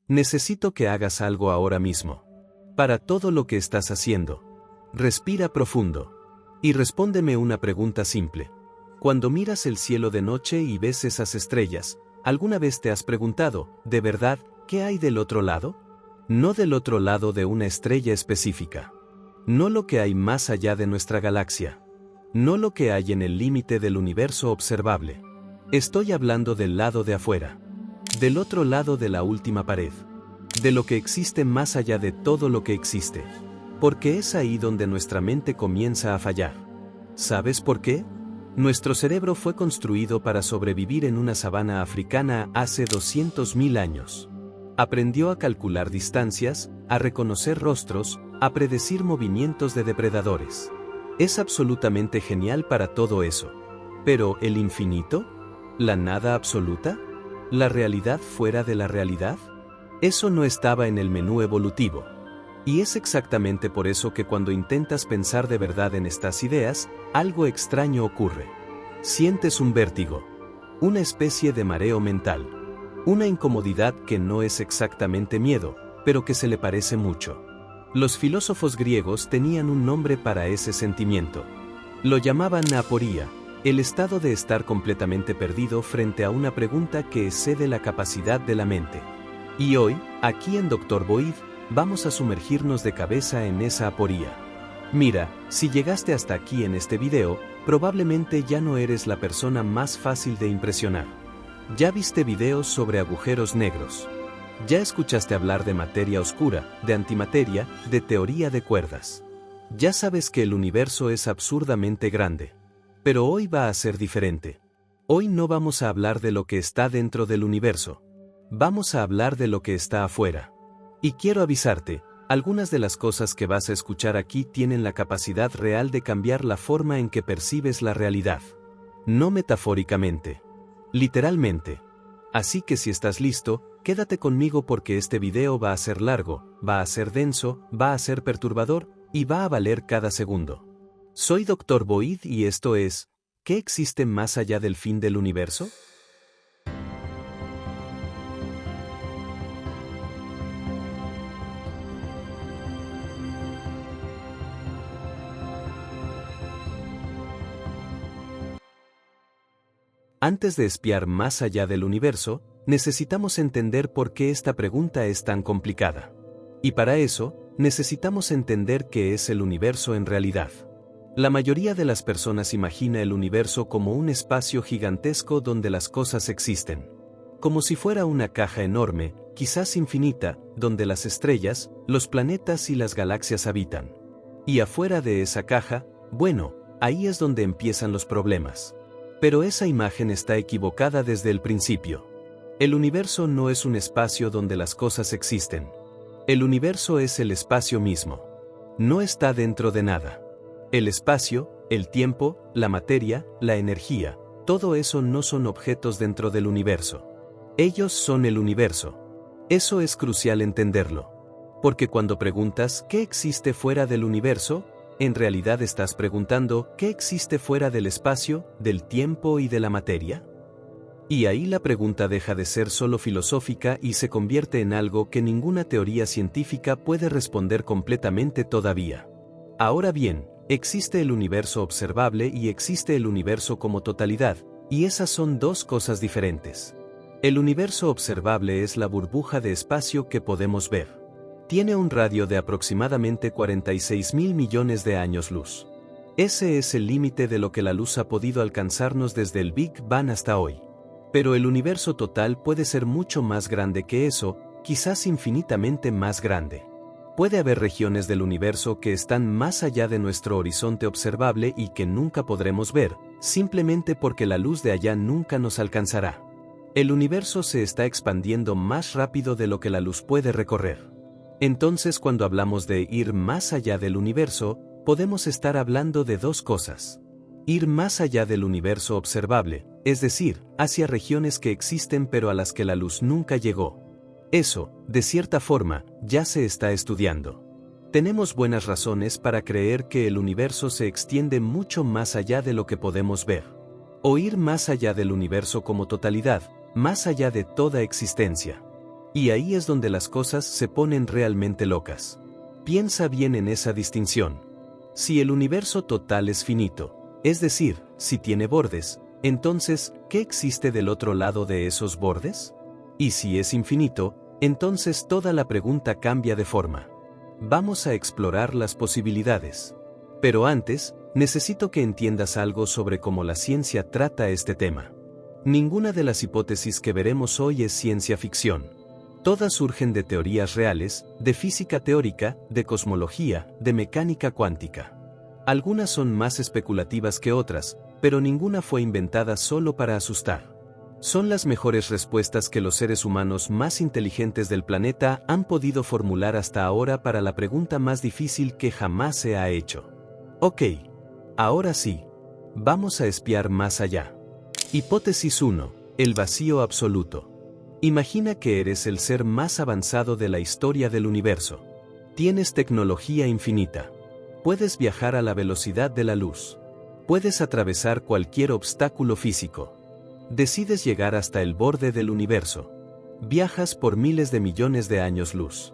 Necesito que hagas algo ahora mismo. Para todo lo que estás haciendo. Respira profundo. Y respóndeme una pregunta simple. Cuando miras el cielo de noche y ves esas estrellas, ¿alguna vez te has preguntado, de verdad, qué hay del otro lado? No del otro lado de una estrella específica. No lo que hay más allá de nuestra galaxia. No lo que hay en el límite del universo observable. Estoy hablando del lado de afuera. Del otro lado de la última pared. De lo que existe más allá de todo lo que existe. Porque es ahí donde nuestra mente comienza a fallar. ¿Sabes por qué? Nuestro cerebro fue construido para sobrevivir en una sabana africana hace 200.000 años. Aprendió a calcular distancias, a reconocer rostros, a predecir movimientos de depredadores. Es absolutamente genial para todo eso. Pero, ¿el infinito? ¿La nada absoluta? ¿La realidad fuera de la realidad? Eso no estaba en el menú evolutivo. Y es exactamente por eso que cuando intentas pensar de verdad en estas ideas, algo extraño ocurre. Sientes un vértigo. Una especie de mareo mental. Una incomodidad que no es exactamente miedo, pero que se le parece mucho. Los filósofos griegos tenían un nombre para ese sentimiento. Lo llamaban aporía, el estado de estar completamente perdido frente a una pregunta que excede la capacidad de la mente. Y hoy, aquí en Dr. Boyd, vamos a sumergirnos de cabeza en esa aporía. Mira, si llegaste hasta aquí en este video, probablemente ya no eres la persona más fácil de impresionar. Ya viste videos sobre agujeros negros. Ya escuchaste hablar de materia oscura, de antimateria, de teoría de cuerdas. Ya sabes que el universo es absurdamente grande. Pero hoy va a ser diferente. Hoy no vamos a hablar de lo que está dentro del universo. Vamos a hablar de lo que está afuera. Y quiero avisarte, algunas de las cosas que vas a escuchar aquí tienen la capacidad real de cambiar la forma en que percibes la realidad. No metafóricamente. Literalmente. Así que si estás listo, quédate conmigo porque este video va a ser largo, va a ser denso, va a ser perturbador, y va a valer cada segundo. Soy Dr. Boyd y esto es, ¿qué existe más allá del fin del universo? Antes de espiar más allá del universo, necesitamos entender por qué esta pregunta es tan complicada. Y para eso, necesitamos entender qué es el universo en realidad. La mayoría de las personas imagina el universo como un espacio gigantesco donde las cosas existen. Como si fuera una caja enorme, quizás infinita, donde las estrellas, los planetas y las galaxias habitan. Y afuera de esa caja, bueno, ahí es donde empiezan los problemas. Pero esa imagen está equivocada desde el principio. El universo no es un espacio donde las cosas existen. El universo es el espacio mismo. No está dentro de nada. El espacio, el tiempo, la materia, la energía, todo eso no son objetos dentro del universo. Ellos son el universo. Eso es crucial entenderlo. Porque cuando preguntas ¿qué existe fuera del universo?, en realidad estás preguntando ¿qué existe fuera del espacio, del tiempo y de la materia? Y ahí la pregunta deja de ser solo filosófica y se convierte en algo que ninguna teoría científica puede responder completamente todavía. Ahora bien, existe el universo observable y existe el universo como totalidad, y esas son dos cosas diferentes. El universo observable es la burbuja de espacio que podemos ver. Tiene un radio de aproximadamente 46.000 millones de años luz. Ese es el límite de lo que la luz ha podido alcanzarnos desde el Big Bang hasta hoy. Pero el universo total puede ser mucho más grande que eso, quizás infinitamente más grande. Puede haber regiones del universo que están más allá de nuestro horizonte observable y que nunca podremos ver, simplemente porque la luz de allá nunca nos alcanzará. El universo se está expandiendo más rápido de lo que la luz puede recorrer. Entonces, cuando hablamos de ir más allá del universo, podemos estar hablando de dos cosas. Ir más allá del universo observable, es decir, hacia regiones que existen pero a las que la luz nunca llegó. Eso, de cierta forma, ya se está estudiando. Tenemos buenas razones para creer que el universo se extiende mucho más allá de lo que podemos ver. O ir más allá del universo como totalidad, más allá de toda existencia. Y ahí es donde las cosas se ponen realmente locas. Piensa bien en esa distinción. Si el universo total es finito, es decir, si tiene bordes, entonces, ¿qué existe del otro lado de esos bordes? Y si es infinito, entonces toda la pregunta cambia de forma. Vamos a explorar las posibilidades. Pero antes, necesito que entiendas algo sobre cómo la ciencia trata este tema. Ninguna de las hipótesis que veremos hoy es ciencia ficción. Todas surgen de teorías reales, de física teórica, de cosmología, de mecánica cuántica. Algunas son más especulativas que otras, pero ninguna fue inventada solo para asustar. Son las mejores respuestas que los seres humanos más inteligentes del planeta han podido formular hasta ahora para la pregunta más difícil que jamás se ha hecho. Ok. Ahora sí. Vamos a espiar más allá. Hipótesis 1. El vacío absoluto. Imagina que eres el ser más avanzado de la historia del universo. Tienes tecnología infinita. Puedes viajar a la velocidad de la luz. Puedes atravesar cualquier obstáculo físico. Decides llegar hasta el borde del universo. Viajas por miles de millones de años luz.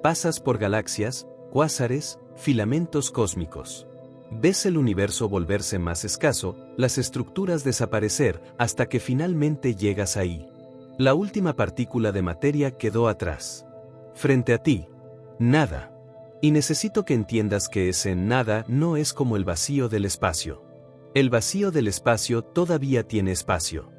Pasas por galaxias, cuásares, filamentos cósmicos. Ves el universo volverse más escaso, las estructuras desaparecer, hasta que finalmente llegas ahí. La última partícula de materia quedó atrás. Frente a ti, nada. Y necesito que entiendas que ese nada no es como el vacío del espacio. El vacío del espacio todavía tiene espacio.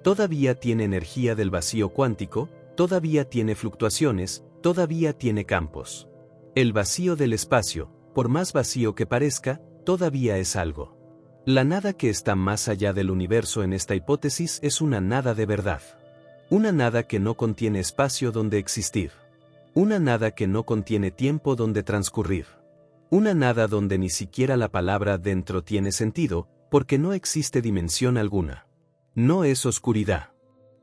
Todavía tiene energía del vacío cuántico, todavía tiene fluctuaciones, todavía tiene campos. El vacío del espacio, por más vacío que parezca, todavía es algo. La nada que está más allá del universo en esta hipótesis es una nada de verdad. Una nada que no contiene espacio donde existir. Una nada que no contiene tiempo donde transcurrir. Una nada donde ni siquiera la palabra dentro tiene sentido, porque no existe dimensión alguna. No es oscuridad.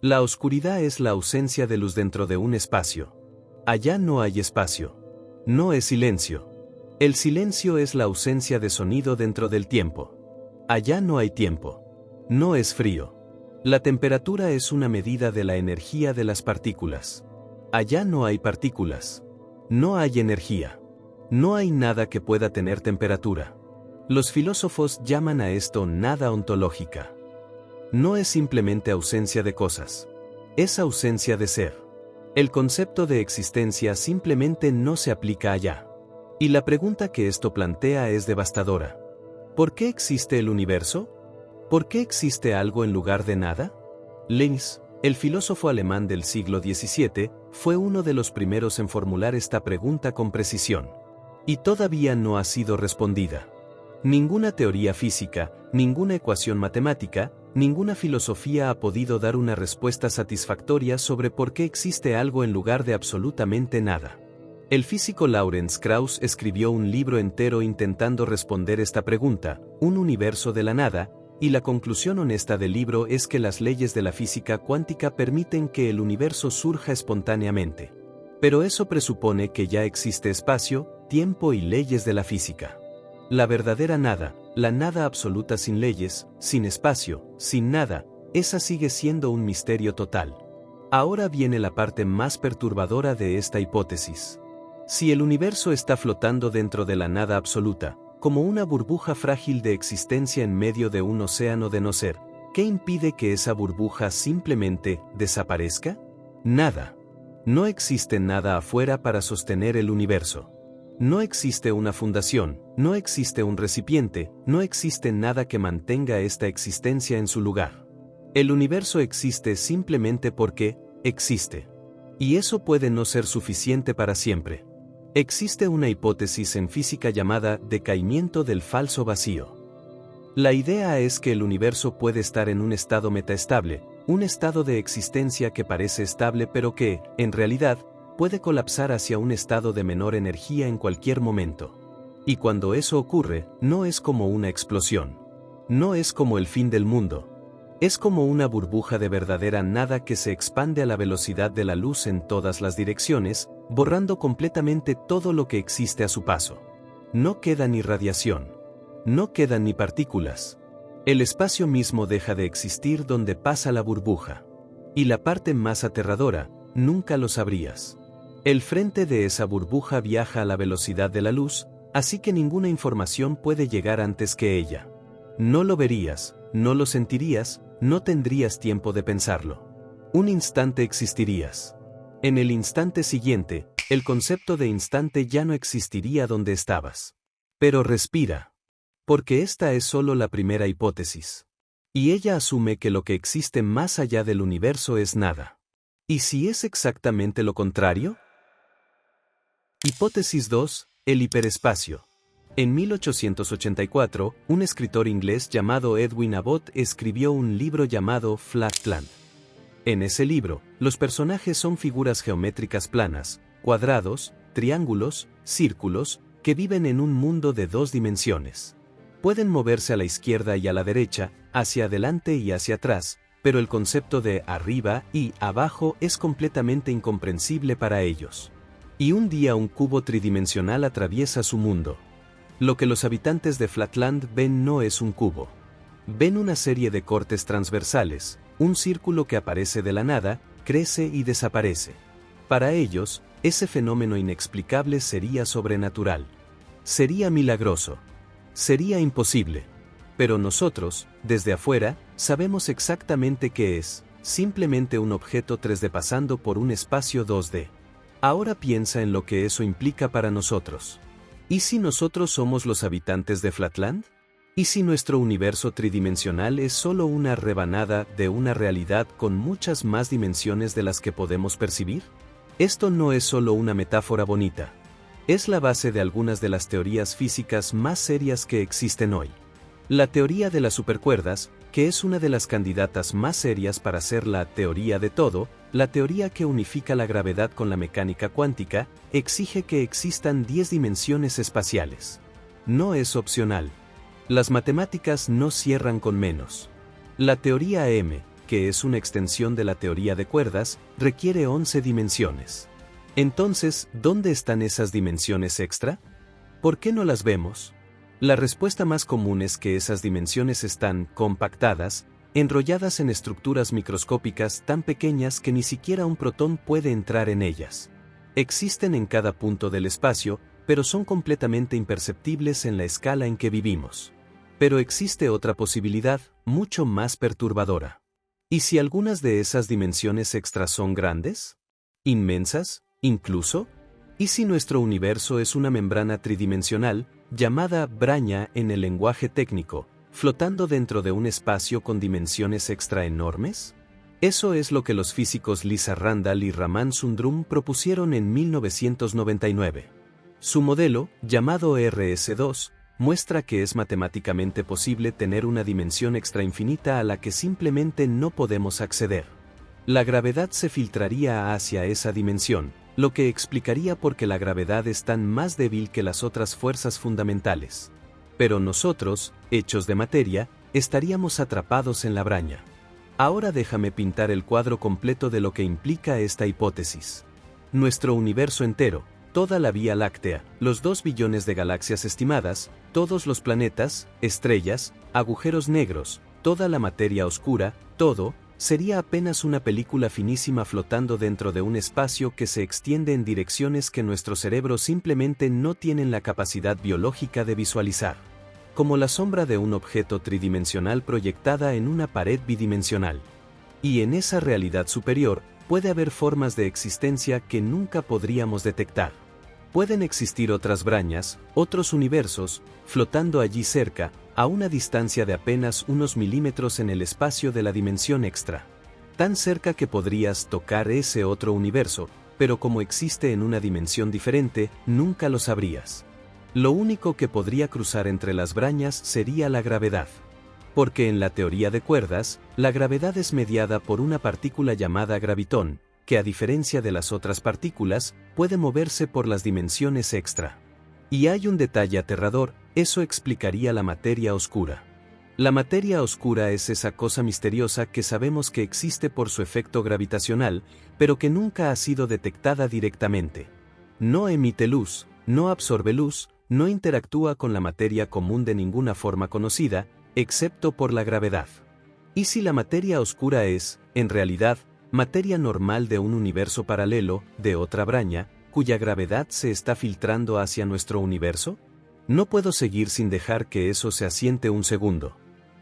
La oscuridad es la ausencia de luz dentro de un espacio. Allá no hay espacio. No es silencio. El silencio es la ausencia de sonido dentro del tiempo. Allá no hay tiempo. No es frío. La temperatura es una medida de la energía de las partículas. Allá no hay partículas. No hay energía. No hay nada que pueda tener temperatura. Los filósofos llaman a esto nada ontológica. No es simplemente ausencia de cosas. Es ausencia de ser. El concepto de existencia simplemente no se aplica allá. Y la pregunta que esto plantea es devastadora. ¿Por qué existe el universo? ¿Por qué existe algo en lugar de nada? Leibniz, el filósofo alemán del siglo XVII, fue uno de los primeros en formular esta pregunta con precisión. Y todavía no ha sido respondida. Ninguna teoría física, ninguna ecuación matemática, ninguna filosofía ha podido dar una respuesta satisfactoria sobre por qué existe algo en lugar de absolutamente nada. El físico Lawrence Krauss escribió un libro entero intentando responder esta pregunta, Un universo de la nada, y la conclusión honesta del libro es que las leyes de la física cuántica permiten que el universo surja espontáneamente. Pero eso presupone que ya existe espacio, tiempo y leyes de la física. La verdadera nada, la nada absoluta sin leyes, sin espacio, sin nada, esa sigue siendo un misterio total. Ahora viene la parte más perturbadora de esta hipótesis. Si el universo está flotando dentro de la nada absoluta, como una burbuja frágil de existencia en medio de un océano de no ser, ¿qué impide que esa burbuja simplemente desaparezca? Nada. No existe nada afuera para sostener el universo. No existe una fundación, no existe un recipiente, no existe nada que mantenga esta existencia en su lugar. El universo existe simplemente porque existe. Y eso puede no ser suficiente para siempre. Existe una hipótesis en física llamada decaimiento del falso vacío. La idea es que el universo puede estar en un estado metaestable, un estado de existencia que parece estable pero que, en realidad, puede colapsar hacia un estado de menor energía en cualquier momento. Y cuando eso ocurre, no es como una explosión. No es como el fin del mundo. Es como una burbuja de verdadera nada que se expande a la velocidad de la luz en todas las direcciones, borrando completamente todo lo que existe a su paso. No queda ni radiación. No quedan ni partículas. El espacio mismo deja de existir donde pasa la burbuja. Y la parte más aterradora, nunca lo sabrías. El frente de esa burbuja viaja a la velocidad de la luz, así que ninguna información puede llegar antes que ella. No lo verías, no lo sentirías, no tendrías tiempo de pensarlo. Un instante existirías. En el instante siguiente, el concepto de instante ya no existiría donde estabas. Pero respira. Porque esta es solo la primera hipótesis. Y ella asume que lo que existe más allá del universo es nada. ¿Y si es exactamente lo contrario? Hipótesis 2, el hiperespacio. En 1884, un escritor inglés llamado Edwin Abbott escribió un libro llamado Flatland. En ese libro, los personajes son figuras geométricas planas, cuadrados, triángulos, círculos, que viven en un mundo de dos dimensiones. Pueden moverse a la izquierda y a la derecha, hacia adelante y hacia atrás, pero el concepto de arriba y abajo es completamente incomprensible para ellos. Y un día un cubo tridimensional atraviesa su mundo. Lo que los habitantes de Flatland ven no es un cubo. Ven una serie de cortes transversales, un círculo que aparece de la nada, crece y desaparece. Para ellos, ese fenómeno inexplicable sería sobrenatural. Sería milagroso. Sería imposible. Pero nosotros, desde afuera, sabemos exactamente qué es, simplemente un objeto 3D pasando por un espacio 2D. Ahora piensa en lo que eso implica para nosotros. ¿Y si nosotros somos los habitantes de Flatland? ¿Y si nuestro universo tridimensional es solo una rebanada de una realidad con muchas más dimensiones de las que podemos percibir? Esto no es solo una metáfora bonita. Es la base de algunas de las teorías físicas más serias que existen hoy. La teoría de las supercuerdas, que es una de las candidatas más serias para ser la teoría de todo, la teoría que unifica la gravedad con la mecánica cuántica, exige que existan 10 dimensiones espaciales. No es opcional. Las matemáticas no cierran con menos. La teoría M, que es una extensión de la teoría de cuerdas, requiere 11 dimensiones. Entonces, ¿dónde están esas dimensiones extra? ¿Por qué no las vemos? La respuesta más común es que esas dimensiones están compactadas, enrolladas en estructuras microscópicas tan pequeñas que ni siquiera un protón puede entrar en ellas. Existen en cada punto del espacio, pero son completamente imperceptibles en la escala en que vivimos. Pero existe otra posibilidad, mucho más perturbadora. ¿Y si algunas de esas dimensiones extras son grandes? ¿Inmensas, incluso? ¿Y si nuestro universo es una membrana tridimensional, llamada braña en el lenguaje técnico, flotando dentro de un espacio con dimensiones extra enormes? Eso es lo que los físicos Lisa Randall y Raman Sundrum propusieron en 1999. Su modelo, llamado RS2, muestra que es matemáticamente posible tener una dimensión extra infinita a la que simplemente no podemos acceder. La gravedad se filtraría hacia esa dimensión, lo que explicaría por qué la gravedad es tan más débil que las otras fuerzas fundamentales. Pero nosotros, hechos de materia, estaríamos atrapados en la braña. Ahora déjame pintar el cuadro completo de lo que implica esta hipótesis. Nuestro universo entero, toda la Vía Láctea, los 2 billones de galaxias estimadas, todos los planetas, estrellas, agujeros negros, toda la materia oscura, todo, sería apenas una película finísima flotando dentro de un espacio que se extiende en direcciones que nuestro cerebro simplemente no tienen la capacidad biológica de visualizar. Como la sombra de un objeto tridimensional proyectada en una pared bidimensional. Y en esa realidad superior, puede haber formas de existencia que nunca podríamos detectar. Pueden existir otras brañas, otros universos, flotando allí cerca, a una distancia de apenas unos milímetros en el espacio de la dimensión extra. Tan cerca que podrías tocar ese otro universo, pero como existe en una dimensión diferente, nunca lo sabrías. Lo único que podría cruzar entre las brañas sería la gravedad. Porque en la teoría de cuerdas, la gravedad es mediada por una partícula llamada gravitón, que a diferencia de las otras partículas, puede moverse por las dimensiones extra. Y hay un detalle aterrador, eso explicaría la materia oscura. La materia oscura es esa cosa misteriosa que sabemos que existe por su efecto gravitacional, pero que nunca ha sido detectada directamente. No emite luz, no absorbe luz, no interactúa con la materia común de ninguna forma conocida, excepto por la gravedad. ¿Y si la materia oscura es, en realidad, materia normal de un universo paralelo, de otra braña, cuya gravedad se está filtrando hacia nuestro universo? No puedo seguir sin dejar que eso se asiente un segundo.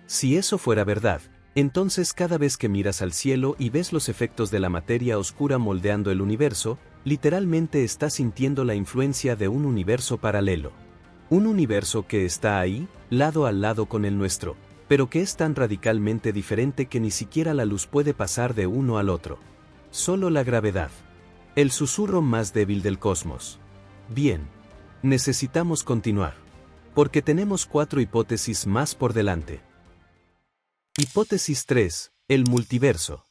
Si eso fuera verdad, entonces cada vez que miras al cielo y ves los efectos de la materia oscura moldeando el universo, literalmente estás sintiendo la influencia de un universo paralelo. Un universo que está ahí, lado al lado con el nuestro, pero que es tan radicalmente diferente que ni siquiera la luz puede pasar de uno al otro. Solo la gravedad. El susurro más débil del cosmos. Bien. Necesitamos continuar. Porque tenemos 4 hipótesis más por delante. Hipótesis 3. El multiverso.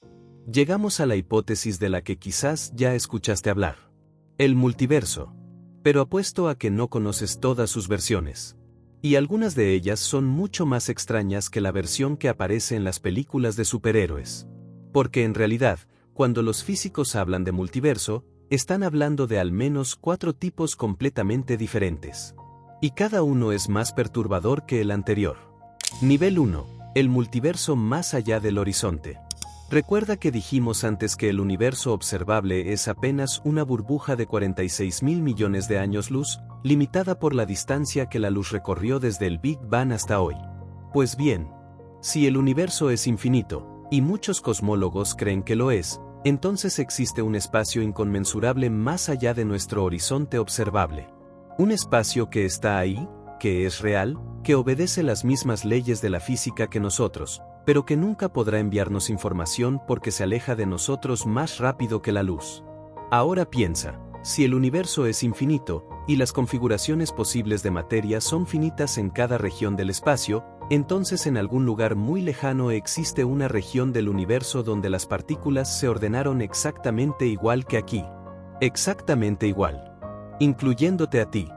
Llegamos a la hipótesis de la que quizás ya escuchaste hablar. El multiverso. Pero apuesto a que no conoces todas sus versiones. Y algunas de ellas son mucho más extrañas que la versión que aparece en las películas de superhéroes. Porque en realidad, cuando los físicos hablan de multiverso, están hablando de al menos 4 tipos completamente diferentes. Y cada uno es más perturbador que el anterior. Nivel 1. El multiverso más allá del horizonte. Recuerda que dijimos antes que el universo observable es apenas una burbuja de 46.000 millones de años luz, limitada por la distancia que la luz recorrió desde el Big Bang hasta hoy. Pues bien, si el universo es infinito, y muchos cosmólogos creen que lo es, entonces existe un espacio inconmensurable más allá de nuestro horizonte observable. Un espacio que está ahí, que es real, que obedece las mismas leyes de la física que nosotros, pero que nunca podrá enviarnos información porque se aleja de nosotros más rápido que la luz. Ahora piensa, si el universo es infinito, y las configuraciones posibles de materia son finitas en cada región del espacio, entonces en algún lugar muy lejano existe una región del universo donde las partículas se ordenaron exactamente igual que aquí. Exactamente igual. Incluyéndote a ti.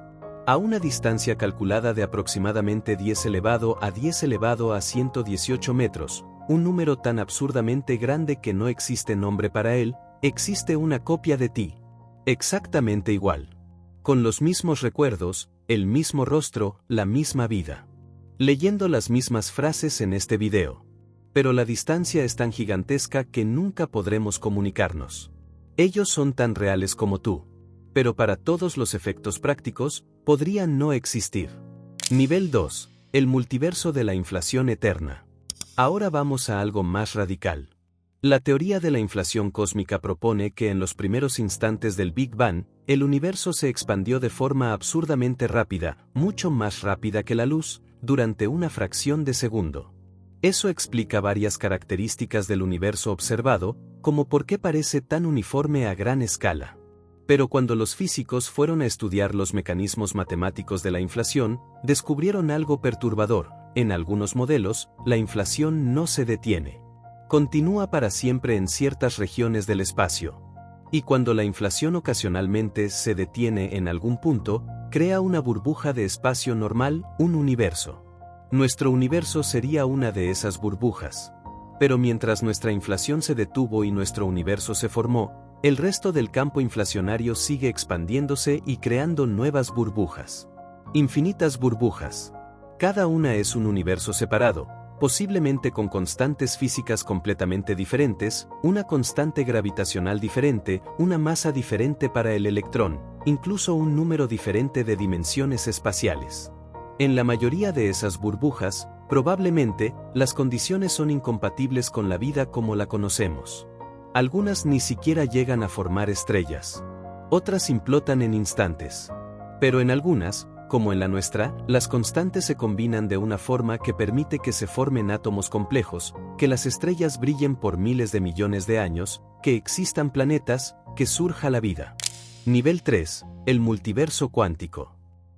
A una distancia calculada de aproximadamente 10 elevado a 10 elevado a 118 metros, un número tan absurdamente grande que no existe nombre para él, existe una copia de ti. Exactamente igual. Con los mismos recuerdos, el mismo rostro, la misma vida. Leyendo las mismas frases en este video. Pero la distancia es tan gigantesca que nunca podremos comunicarnos. Ellos son tan reales como tú. Pero para todos los efectos prácticos, podrían no existir. Nivel 2. El multiverso de la inflación eterna. Ahora vamos a algo más radical. La teoría de la inflación cósmica propone que en los primeros instantes del Big Bang, el universo se expandió de forma absurdamente rápida, mucho más rápida que la luz, durante una fracción de segundo. Eso explica varias características del universo observado, como por qué parece tan uniforme a gran escala. Pero cuando los físicos fueron a estudiar los mecanismos matemáticos de la inflación, descubrieron algo perturbador. En algunos modelos, la inflación no se detiene. Continúa para siempre en ciertas regiones del espacio. Y cuando la inflación ocasionalmente se detiene en algún punto, crea una burbuja de espacio normal, un universo. Nuestro universo sería una de esas burbujas. Pero mientras nuestra inflación se detuvo y nuestro universo se formó, el resto del campo inflacionario sigue expandiéndose y creando nuevas burbujas. Infinitas burbujas. Cada una es un universo separado, posiblemente con constantes físicas completamente diferentes, una constante gravitacional diferente, una masa diferente para el electrón, incluso un número diferente de dimensiones espaciales. En la mayoría de esas burbujas, probablemente, las condiciones son incompatibles con la vida como la conocemos. Algunas ni siquiera llegan a formar estrellas. Otras implotan en instantes. Pero en algunas, como en la nuestra, las constantes se combinan de una forma que permite que se formen átomos complejos, que las estrellas brillen por miles de millones de años, que existan planetas, que surja la vida. Nivel 3. El multiverso cuántico.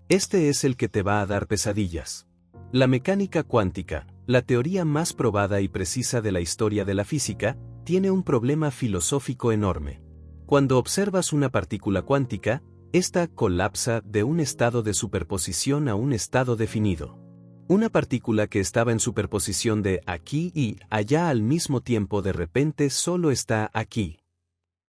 Este es el que te va a dar pesadillas. La mecánica cuántica, la teoría más probada y precisa de la historia de la física, tiene un problema filosófico enorme. Cuando observas una partícula cuántica, esta colapsa de un estado de superposición a un estado definido. Una partícula que estaba en superposición de aquí y allá al mismo tiempo de repente solo está aquí.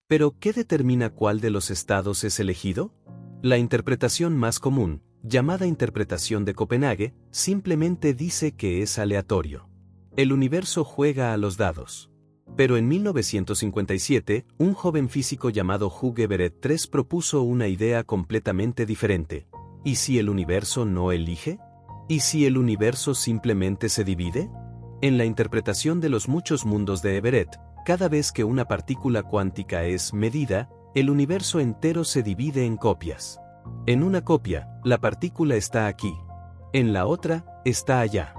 ¿Pero qué determina cuál de los estados es elegido? La interpretación más común, llamada interpretación de Copenhague, simplemente dice que es aleatorio. El universo juega a los dados. Pero en 1957, un joven físico llamado Hugh Everett III propuso una idea completamente diferente. ¿Y si el universo no elige? ¿Y si el universo simplemente se divide? En la interpretación de los muchos mundos de Everett, cada vez que una partícula cuántica es medida, el universo entero se divide en copias. En una copia, la partícula está aquí. En la otra, está allá.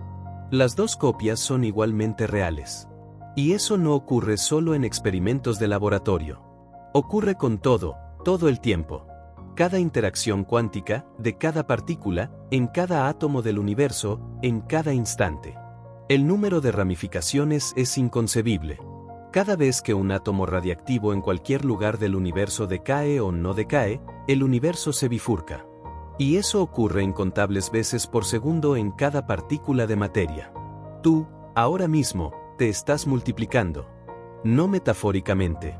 Las dos copias son igualmente reales. Y eso no ocurre solo en experimentos de laboratorio. Ocurre con todo el tiempo. Cada interacción cuántica, de cada partícula, en cada átomo del universo, en cada instante. El número de ramificaciones es inconcebible. Cada vez que un átomo radiactivo en cualquier lugar del universo decae o no decae, el universo se bifurca. Y eso ocurre incontables veces por segundo en cada partícula de materia. Tú, ahora mismo, te estás multiplicando. No metafóricamente.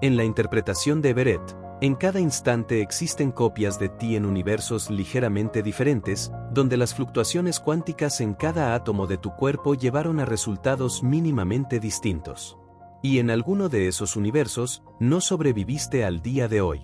En la interpretación de Everett, en cada instante existen copias de ti en universos ligeramente diferentes, donde las fluctuaciones cuánticas en cada átomo de tu cuerpo llevaron a resultados mínimamente distintos. Y en alguno de esos universos, no sobreviviste al día de hoy.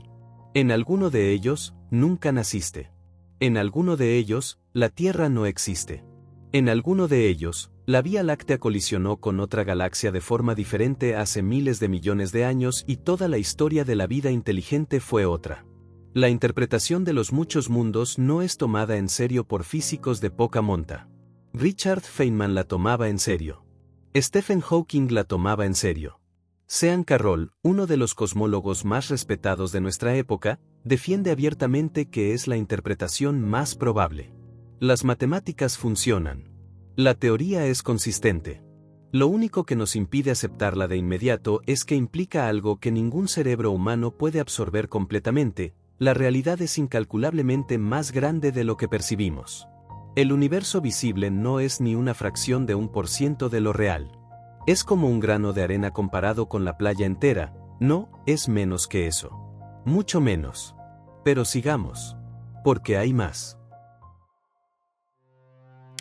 En alguno de ellos, nunca naciste. En alguno de ellos, la Tierra no existe. En alguno de ellos, la Vía Láctea colisionó con otra galaxia de forma diferente hace miles de millones de años y toda la historia de la vida inteligente fue otra. La interpretación de los muchos mundos no es tomada en serio por físicos de poca monta. Richard Feynman la tomaba en serio. Stephen Hawking la tomaba en serio. Sean Carroll, uno de los cosmólogos más respetados de nuestra época, defiende abiertamente que es la interpretación más probable. Las matemáticas funcionan. La teoría es consistente. Lo único que nos impide aceptarla de inmediato es que implica algo que ningún cerebro humano puede absorber completamente. La realidad es incalculablemente más grande de lo que percibimos. El universo visible no es ni una fracción de 1% de lo real. Es como un grano de arena comparado con la playa entera, no, es menos que eso. Mucho menos. Pero sigamos. Porque hay más.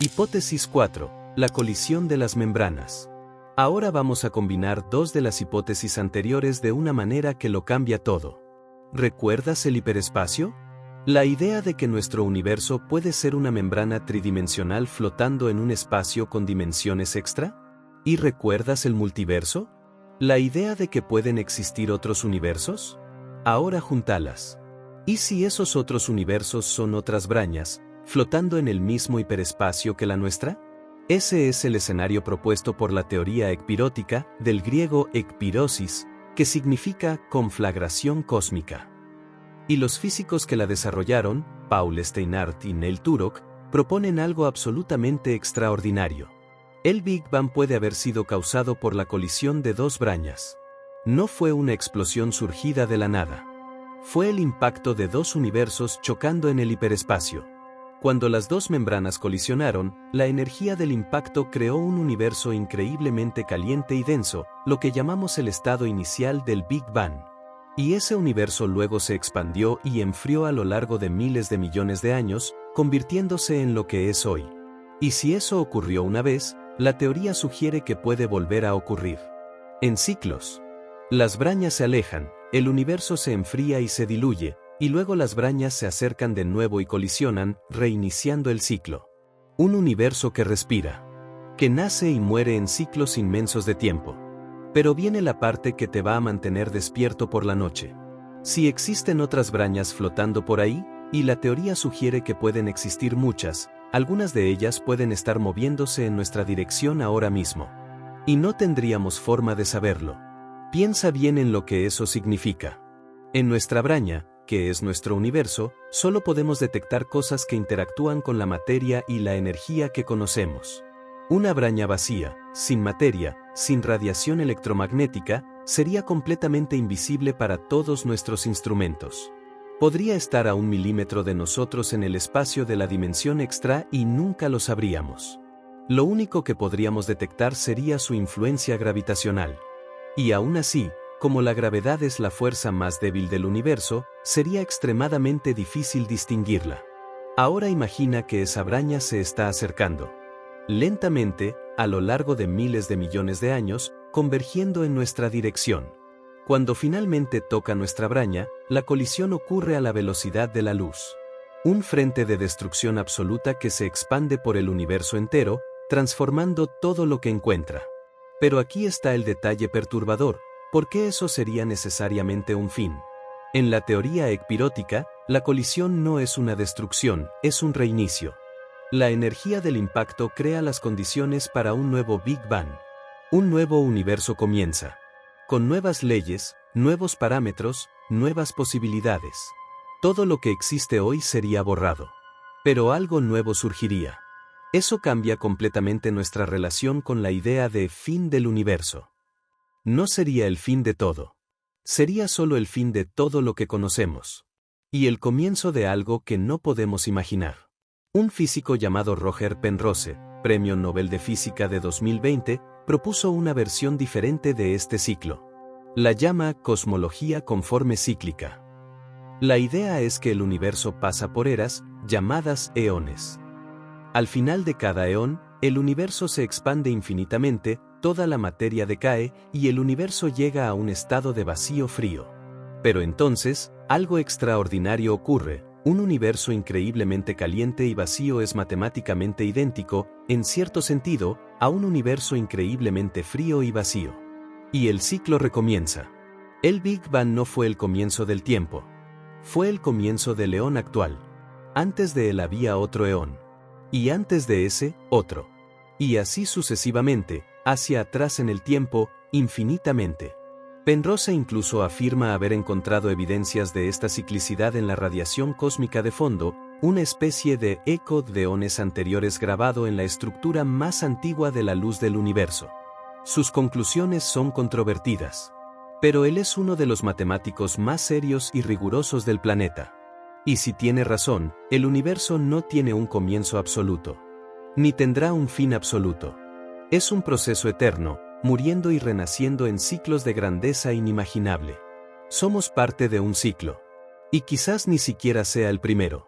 Hipótesis 4. La colisión de las membranas. Ahora vamos a combinar dos de las hipótesis anteriores de una manera que lo cambia todo. ¿Recuerdas el hiperespacio? La idea de que nuestro universo puede ser una membrana tridimensional flotando en un espacio con dimensiones extra. ¿Y recuerdas el multiverso? La idea de que pueden existir otros universos. Ahora júntalas. ¿Y si esos otros universos son otras brañas, flotando en el mismo hiperespacio que la nuestra? Ese es el escenario propuesto por la teoría ecpirótica, del griego ekpirosis, que significa conflagración cósmica. Y los físicos que la desarrollaron, Paul Steinhardt y Neil Turok, proponen algo absolutamente extraordinario. El Big Bang puede haber sido causado por la colisión de dos brañas. No fue una explosión surgida de la nada. Fue el impacto de dos universos chocando en el hiperespacio. Cuando las dos membranas colisionaron, la energía del impacto creó un universo increíblemente caliente y denso, lo que llamamos el estado inicial del Big Bang. Y ese universo luego se expandió y enfrió a lo largo de miles de millones de años, convirtiéndose en lo que es hoy. Y si eso ocurrió una vez, la teoría sugiere que puede volver a ocurrir. En ciclos. Las brañas se alejan, el universo se enfría y se diluye, y luego las brañas se acercan de nuevo y colisionan, reiniciando el ciclo. Un universo que respira. Que nace y muere en ciclos inmensos de tiempo. Pero viene la parte que te va a mantener despierto por la noche. Si existen otras brañas flotando por ahí, y la teoría sugiere que pueden existir muchas, algunas de ellas pueden estar moviéndose en nuestra dirección ahora mismo. Y no tendríamos forma de saberlo. Piensa bien en lo que eso significa. En nuestra braña, que es nuestro universo, solo podemos detectar cosas que interactúan con la materia y la energía que conocemos. Una braña vacía, sin materia, sin radiación electromagnética, sería completamente invisible para todos nuestros instrumentos. Podría estar a 1 milímetro de nosotros en el espacio de la dimensión extra y nunca lo sabríamos. Lo único que podríamos detectar sería su influencia gravitacional. Y aún así, como la gravedad es la fuerza más débil del universo, sería extremadamente difícil distinguirla. Ahora imagina que esa braña se está acercando. Lentamente, a lo largo de miles de millones de años, convergiendo en nuestra dirección. Cuando finalmente toca nuestra braña, la colisión ocurre a la velocidad de la luz. Un frente de destrucción absoluta que se expande por el universo entero, transformando todo lo que encuentra. Pero aquí está el detalle perturbador: ¿por qué eso sería necesariamente un fin? En la teoría ecpirótica, la colisión no es una destrucción, es un reinicio. La energía del impacto crea las condiciones para un nuevo Big Bang. Un nuevo universo comienza. Con nuevas leyes, nuevos parámetros, nuevas posibilidades. Todo lo que existe hoy sería borrado. Pero algo nuevo surgiría. Eso cambia completamente nuestra relación con la idea de fin del universo. No sería el fin de todo. Sería solo el fin de todo lo que conocemos. Y el comienzo de algo que no podemos imaginar. Un físico llamado Roger Penrose, Premio Nobel de Física de 2020, propuso una versión diferente de este ciclo. La llama cosmología conforme cíclica. La idea es que el universo pasa por eras, llamadas eones. Al final de cada eón, el universo se expande infinitamente, toda la materia decae y el universo llega a un estado de vacío frío. Pero entonces, algo extraordinario ocurre. Un universo increíblemente caliente y vacío es matemáticamente idéntico, en cierto sentido, a un universo increíblemente frío y vacío. Y el ciclo recomienza. El Big Bang no fue el comienzo del tiempo. Fue el comienzo del eón actual. Antes de él había otro eón. Y antes de ese, otro. Y así sucesivamente, hacia atrás en el tiempo, infinitamente. Penrose incluso afirma haber encontrado evidencias de esta ciclicidad en la radiación cósmica de fondo, una especie de eco de eones anteriores grabado en la estructura más antigua de la luz del universo. Sus conclusiones son controvertidas. Pero él es uno de los matemáticos más serios y rigurosos del planeta. Y si tiene razón, el universo no tiene un comienzo absoluto. Ni tendrá un fin absoluto. Es un proceso eterno, muriendo y renaciendo en ciclos de grandeza inimaginable. Somos parte de un ciclo. Y quizás ni siquiera sea el primero.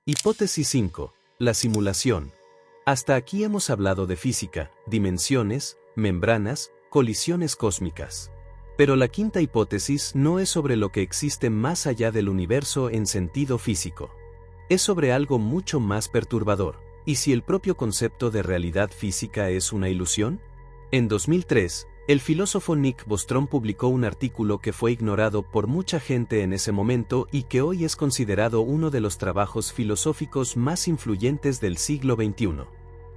Hipótesis 5. La simulación. Hasta aquí hemos hablado de física, dimensiones, membranas, colisiones cósmicas. Pero la quinta hipótesis no es sobre lo que existe más allá del universo en sentido físico. Es sobre algo mucho más perturbador. ¿Y si el propio concepto de realidad física es una ilusión? En 2003, el filósofo Nick Bostrom publicó un artículo que fue ignorado por mucha gente en ese momento y que hoy es considerado uno de los trabajos filosóficos más influyentes del siglo XXI.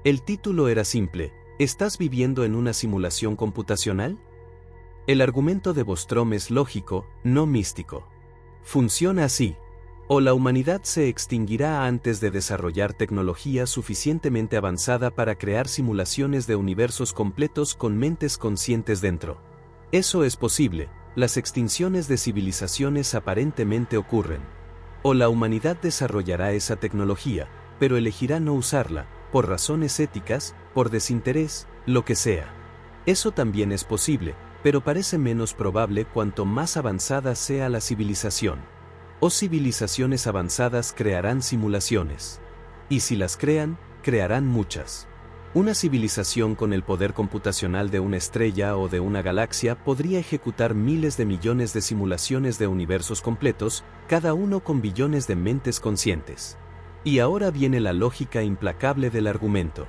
El título era simple: ¿estás viviendo en una simulación computacional? El argumento de Bostrom es lógico, no místico. Funciona así. O la humanidad se extinguirá antes de desarrollar tecnología suficientemente avanzada para crear simulaciones de universos completos con mentes conscientes dentro. Eso es posible, las extinciones de civilizaciones aparentemente ocurren. O la humanidad desarrollará esa tecnología, pero elegirá no usarla, por razones éticas, por desinterés, lo que sea. Eso también es posible, pero parece menos probable cuanto más avanzada sea la civilización. O civilizaciones avanzadas crearán simulaciones. Y si las crean, crearán muchas. Una civilización con el poder computacional de una estrella o de una galaxia podría ejecutar miles de millones de simulaciones de universos completos, cada uno con billones de mentes conscientes. Y ahora viene la lógica implacable del argumento.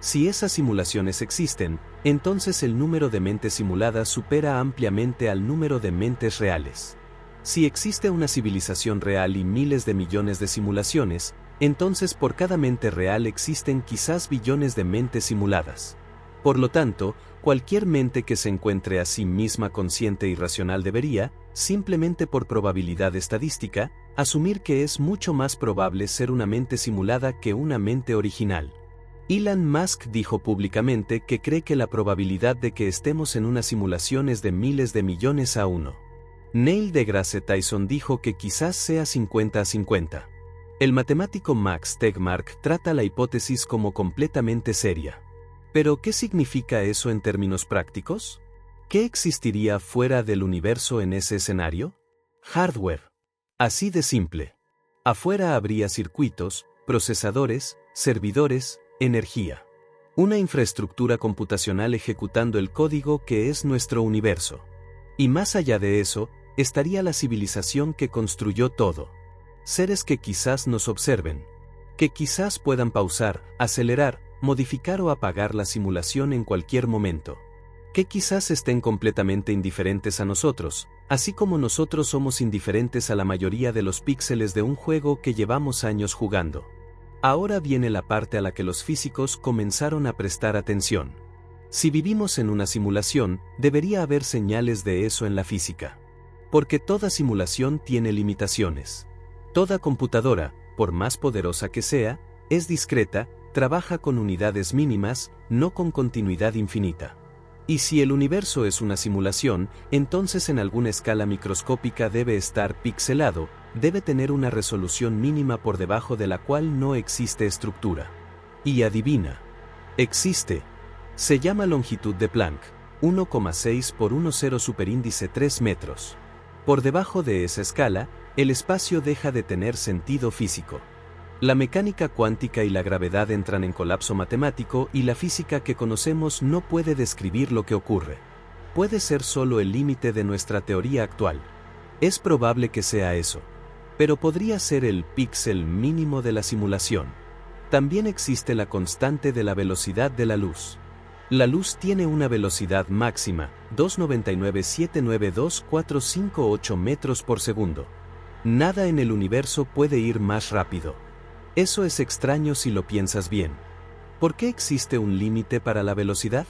Si esas simulaciones existen, entonces el número de mentes simuladas supera ampliamente al número de mentes reales. Si existe una civilización real y miles de millones de simulaciones, entonces por cada mente real existen quizás billones de mentes simuladas. Por lo tanto, cualquier mente que se encuentre a sí misma consciente y racional debería, simplemente por probabilidad estadística, asumir que es mucho más probable ser una mente simulada que una mente original. Elon Musk dijo públicamente que cree que la probabilidad de que estemos en una simulación es de miles de millones a 1. Neil deGrasse Tyson dijo que quizás sea 50-50. El matemático Max Tegmark trata la hipótesis como completamente seria. ¿Pero qué significa eso en términos prácticos? ¿Qué existiría fuera del universo en ese escenario? Hardware. Así de simple. Afuera habría circuitos, procesadores, servidores, energía. Una infraestructura computacional ejecutando el código que es nuestro universo. Y más allá de eso, estaría la civilización que construyó todo. Seres que quizás nos observen, que quizás puedan pausar, acelerar, modificar o apagar la simulación en cualquier momento. Que quizás estén completamente indiferentes a nosotros, así como nosotros somos indiferentes a la mayoría de los píxeles de un juego que llevamos años jugando. Ahora viene la parte a la que los físicos comenzaron a prestar atención. Si vivimos en una simulación, debería haber señales de eso en la física. Porque toda simulación tiene limitaciones. Toda computadora, por más poderosa que sea, es discreta, trabaja con unidades mínimas, no con continuidad infinita. Y si el universo es una simulación, entonces en alguna escala microscópica debe estar pixelado, debe tener una resolución mínima por debajo de la cual no existe estructura. Y adivina. Existe. Se llama longitud de Planck, 1,6 por 10 superíndice 3 metros. Por debajo de esa escala, el espacio deja de tener sentido físico. La mecánica cuántica y la gravedad entran en colapso matemático y la física que conocemos no puede describir lo que ocurre. Puede ser solo el límite de nuestra teoría actual. Es probable que sea eso. Pero podría ser el píxel mínimo de la simulación. También existe la constante de la velocidad de la luz. La luz tiene una velocidad máxima, 2,99792,458 metros por segundo. Nada en el universo puede ir más rápido. Eso es extraño si lo piensas bien. ¿Por qué existe un límite para la velocidad?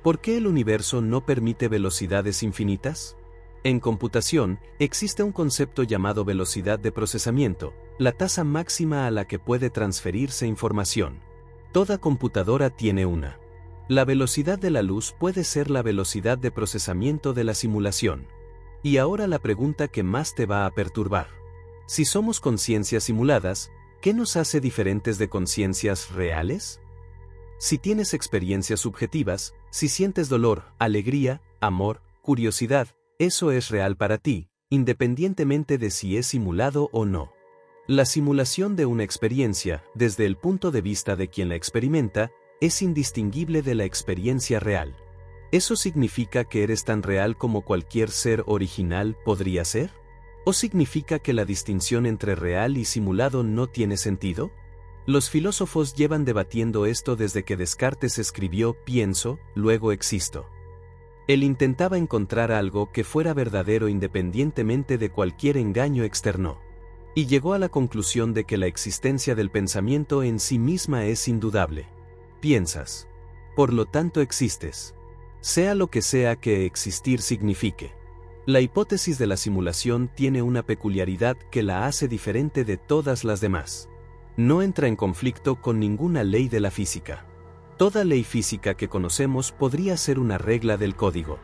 ¿Por qué el universo no permite velocidades infinitas? En computación, existe un concepto llamado velocidad de procesamiento, la tasa máxima a la que puede transferirse información. Toda computadora tiene una. La velocidad de la luz puede ser la velocidad de procesamiento de la simulación. Y ahora la pregunta que más te va a perturbar. Si somos conciencias simuladas, ¿qué nos hace diferentes de conciencias reales? Si tienes experiencias subjetivas, si sientes dolor, alegría, amor, curiosidad, eso es real para ti, independientemente de si es simulado o no. La simulación de una experiencia, desde el punto de vista de quien la experimenta, es indistinguible de la experiencia real. ¿Eso significa que eres tan real como cualquier ser original podría ser? ¿O significa que la distinción entre real y simulado no tiene sentido? Los filósofos llevan debatiendo esto desde que Descartes escribió pienso, luego existo. Él intentaba encontrar algo que fuera verdadero independientemente de cualquier engaño externo. Y llegó a la conclusión de que la existencia del pensamiento en sí misma es indudable. Piensas. Por lo tanto existes. Sea lo que sea que existir signifique. La hipótesis de la simulación tiene una peculiaridad que la hace diferente de todas las demás. No entra en conflicto con ninguna ley de la física. Toda ley física que conocemos podría ser una regla del código.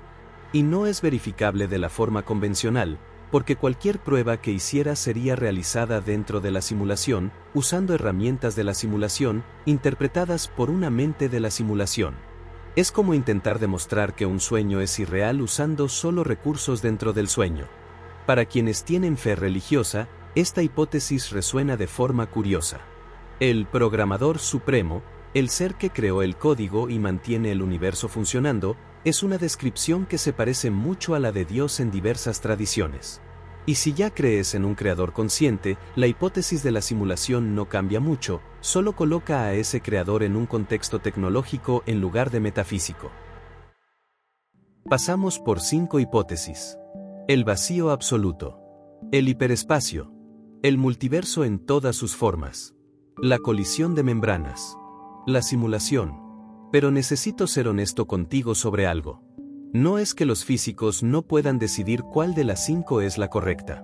Y no es verificable de la forma convencional, porque cualquier prueba que hiciera sería realizada dentro de la simulación, usando herramientas de la simulación, interpretadas por una mente de la simulación. Es como intentar demostrar que un sueño es irreal usando solo recursos dentro del sueño. Para quienes tienen fe religiosa, esta hipótesis resuena de forma curiosa. El programador supremo, el ser que creó el código y mantiene el universo funcionando, es una descripción que se parece mucho a la de Dios en diversas tradiciones. Y si ya crees en un creador consciente, la hipótesis de la simulación no cambia mucho, solo coloca a ese creador en un contexto tecnológico en lugar de metafísico. Pasamos por 5 hipótesis. El vacío absoluto. El hiperespacio. El multiverso en todas sus formas. La colisión de membranas. La simulación. Pero necesito ser honesto contigo sobre algo. No es que los físicos no puedan decidir cuál de las 5 es la correcta.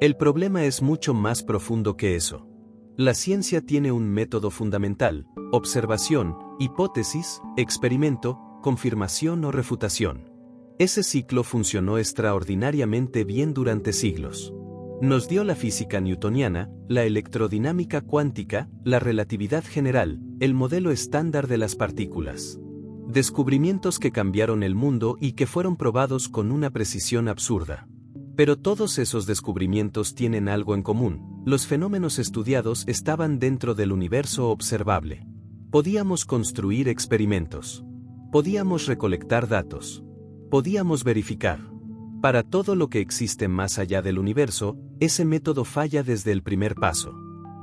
El problema es mucho más profundo que eso. La ciencia tiene un método fundamental: observación, hipótesis, experimento, confirmación o refutación. Ese ciclo funcionó extraordinariamente bien durante siglos. Nos dio la física newtoniana, la electrodinámica cuántica, la relatividad general, el modelo estándar de las partículas. Descubrimientos que cambiaron el mundo y que fueron probados con una precisión absurda. Pero todos esos descubrimientos tienen algo en común: los fenómenos estudiados estaban dentro del universo observable. Podíamos construir experimentos. Podíamos recolectar datos. Podíamos verificar. Para todo lo que existe más allá del universo, ese método falla desde el primer paso.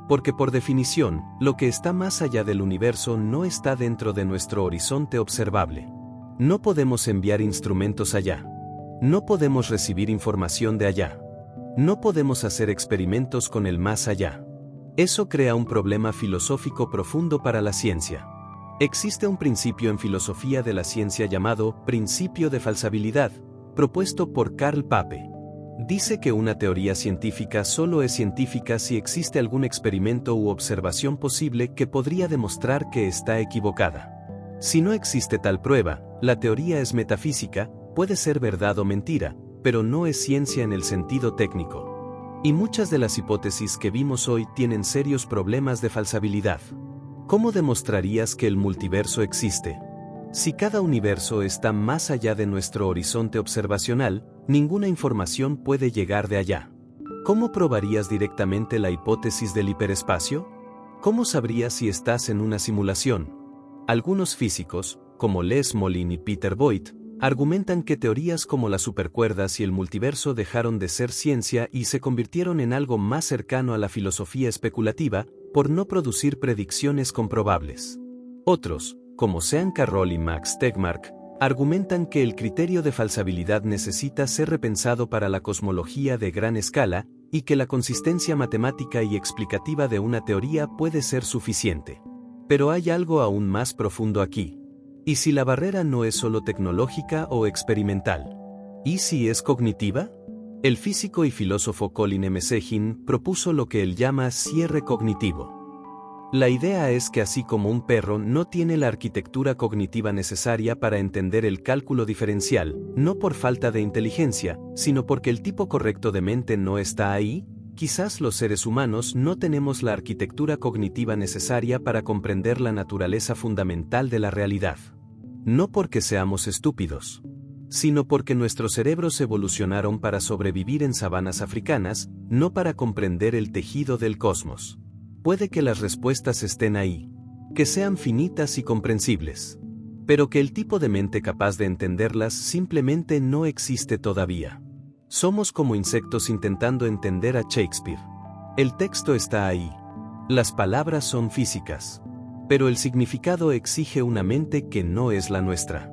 Porque por definición, lo que está más allá del universo no está dentro de nuestro horizonte observable. No podemos enviar instrumentos allá. No podemos recibir información de allá. No podemos hacer experimentos con el más allá. Eso crea un problema filosófico profundo para la ciencia. Existe un principio en filosofía de la ciencia llamado principio de falsabilidad, propuesto por Karl Popper. Dice que una teoría científica solo es científica si existe algún experimento u observación posible que podría demostrar que está equivocada. Si no existe tal prueba, la teoría es metafísica, puede ser verdad o mentira, pero no es ciencia en el sentido técnico. Y muchas de las hipótesis que vimos hoy tienen serios problemas de falsabilidad. ¿Cómo demostrarías que el multiverso existe? Si cada universo está más allá de nuestro horizonte observacional, ninguna información puede llegar de allá. ¿Cómo probarías directamente la hipótesis del hiperespacio? ¿Cómo sabrías si estás en una simulación? Algunos físicos, como Les Moline y Peter Boyd, argumentan que teorías como las supercuerdas y el multiverso dejaron de ser ciencia y se convirtieron en algo más cercano a la filosofía especulativa, por no producir predicciones comprobables. Otros, como Sean Carroll y Max Tegmark, argumentan que el criterio de falsabilidad necesita ser repensado para la cosmología de gran escala, y que la consistencia matemática y explicativa de una teoría puede ser suficiente. Pero hay algo aún más profundo aquí. ¿Y si la barrera no es solo tecnológica o experimental? ¿Y si es cognitiva? El físico y filósofo Colin M. Segin propuso lo que él llama cierre cognitivo. La idea es que así como un perro no tiene la arquitectura cognitiva necesaria para entender el cálculo diferencial, no por falta de inteligencia, sino porque el tipo correcto de mente no está ahí, quizás los seres humanos no tenemos la arquitectura cognitiva necesaria para comprender la naturaleza fundamental de la realidad. No porque seamos estúpidos, sino porque nuestros cerebros evolucionaron para sobrevivir en sabanas africanas, no para comprender el tejido del cosmos. Puede que las respuestas estén ahí, que sean finitas y comprensibles, pero que el tipo de mente capaz de entenderlas simplemente no existe todavía. Somos como insectos intentando entender a Shakespeare. El texto está ahí. Las palabras son físicas. Pero el significado exige una mente que no es la nuestra.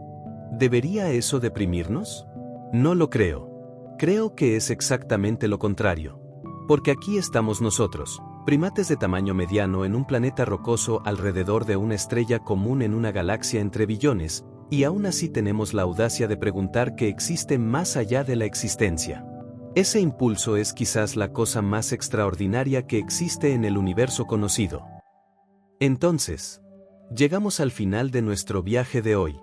¿Debería eso deprimirnos? No lo creo. Creo que es exactamente lo contrario. Porque aquí estamos nosotros, primates de tamaño mediano en un planeta rocoso alrededor de una estrella común en una galaxia entre billones, y aún así tenemos la audacia de preguntar qué existe más allá de la existencia. Ese impulso es quizás la cosa más extraordinaria que existe en el universo conocido. Entonces, llegamos al final de nuestro viaje de hoy.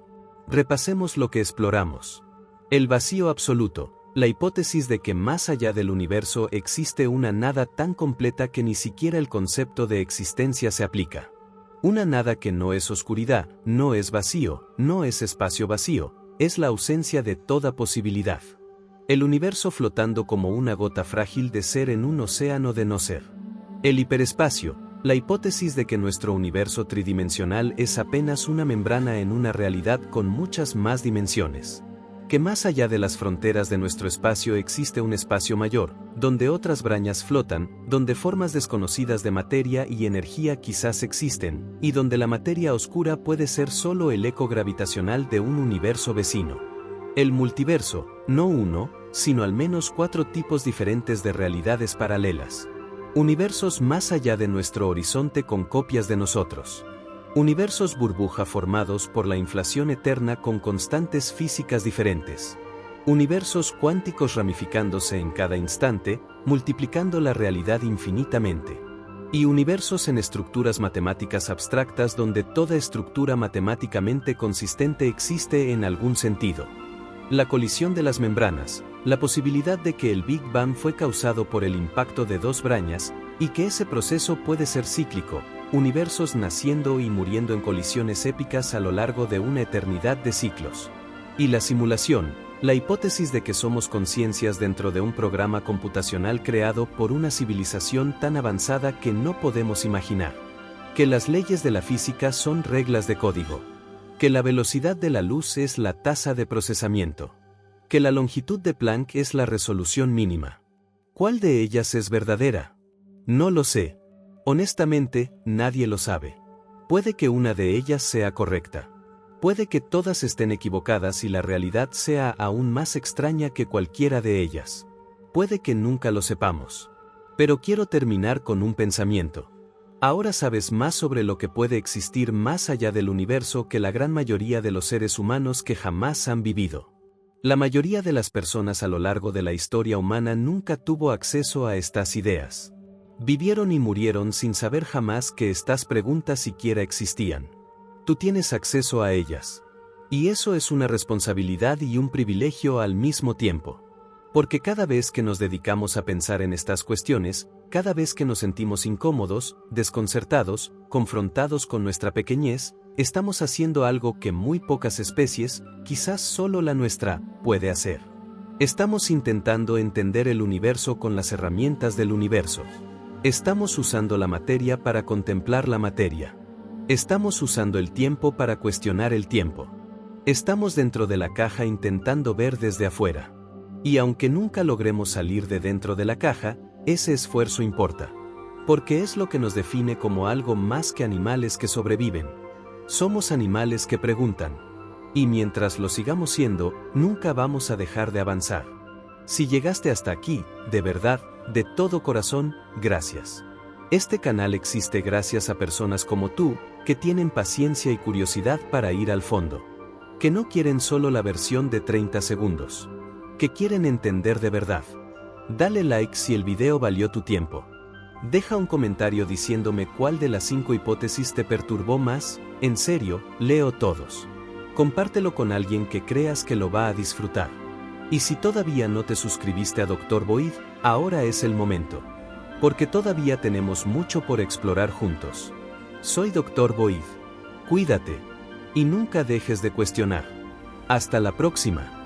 Repasemos lo que exploramos. El vacío absoluto, la hipótesis de que más allá del universo existe una nada tan completa que ni siquiera el concepto de existencia se aplica. Una nada que no es oscuridad, no es vacío, no es espacio vacío, es la ausencia de toda posibilidad. El universo flotando como una gota frágil de ser en un océano de no ser. El hiperespacio, la hipótesis de que nuestro universo tridimensional es apenas una membrana en una realidad con muchas más dimensiones. Que más allá de las fronteras de nuestro espacio existe un espacio mayor, donde otras brañas flotan, donde formas desconocidas de materia y energía quizás existen, y donde la materia oscura puede ser solo el eco gravitacional de un universo vecino. El multiverso, no uno, sino al menos 4 tipos diferentes de realidades paralelas. Universos más allá de nuestro horizonte con copias de nosotros. Universos burbuja formados por la inflación eterna con constantes físicas diferentes. Universos cuánticos ramificándose en cada instante, multiplicando la realidad infinitamente. Y universos en estructuras matemáticas abstractas donde toda estructura matemáticamente consistente existe en algún sentido. La colisión de las membranas, la posibilidad de que el Big Bang fue causado por el impacto de 2 brañas, y que ese proceso puede ser cíclico, universos naciendo y muriendo en colisiones épicas a lo largo de una eternidad de ciclos. Y la simulación, la hipótesis de que somos conciencias dentro de un programa computacional creado por una civilización tan avanzada que no podemos imaginar. Que las leyes de la física son reglas de código. Que la velocidad de la luz es la tasa de procesamiento. Que la longitud de Planck es la resolución mínima. ¿Cuál de ellas es verdadera? No lo sé. Honestamente, nadie lo sabe. Puede que una de ellas sea correcta. Puede que todas estén equivocadas y la realidad sea aún más extraña que cualquiera de ellas. Puede que nunca lo sepamos. Pero quiero terminar con un pensamiento. Ahora sabes más sobre lo que puede existir más allá del universo que la gran mayoría de los seres humanos que jamás han vivido. La mayoría de las personas a lo largo de la historia humana nunca tuvo acceso a estas ideas. Vivieron y murieron sin saber jamás que estas preguntas siquiera existían. Tú tienes acceso a ellas. Y eso es una responsabilidad y un privilegio al mismo tiempo. Porque cada vez que nos dedicamos a pensar en estas cuestiones, cada vez que nos sentimos incómodos, desconcertados, confrontados con nuestra pequeñez, estamos haciendo algo que muy pocas especies, quizás solo la nuestra, puede hacer. Estamos intentando entender el universo con las herramientas del universo. Estamos usando la materia para contemplar la materia. Estamos usando el tiempo para cuestionar el tiempo. Estamos dentro de la caja intentando ver desde afuera. Y aunque nunca logremos salir de dentro de la caja, ese esfuerzo importa. Porque es lo que nos define como algo más que animales que sobreviven. Somos animales que preguntan. Y mientras lo sigamos siendo, nunca vamos a dejar de avanzar. Si llegaste hasta aquí, de verdad, de todo corazón, gracias. Este canal existe gracias a personas como tú, que tienen paciencia y curiosidad para ir al fondo. Que no quieren solo la versión de 30 segundos. Que quieren entender de verdad. Dale like si el video valió tu tiempo. Deja un comentario diciéndome cuál de las 5 hipótesis te perturbó más. En serio, leo todos. Compártelo con alguien que creas que lo va a disfrutar. Y si todavía no te suscribiste a Dr. Boyd, ahora es el momento. Porque todavía tenemos mucho por explorar juntos. Soy Dr. Boyd. Cuídate. Y nunca dejes de cuestionar. Hasta la próxima.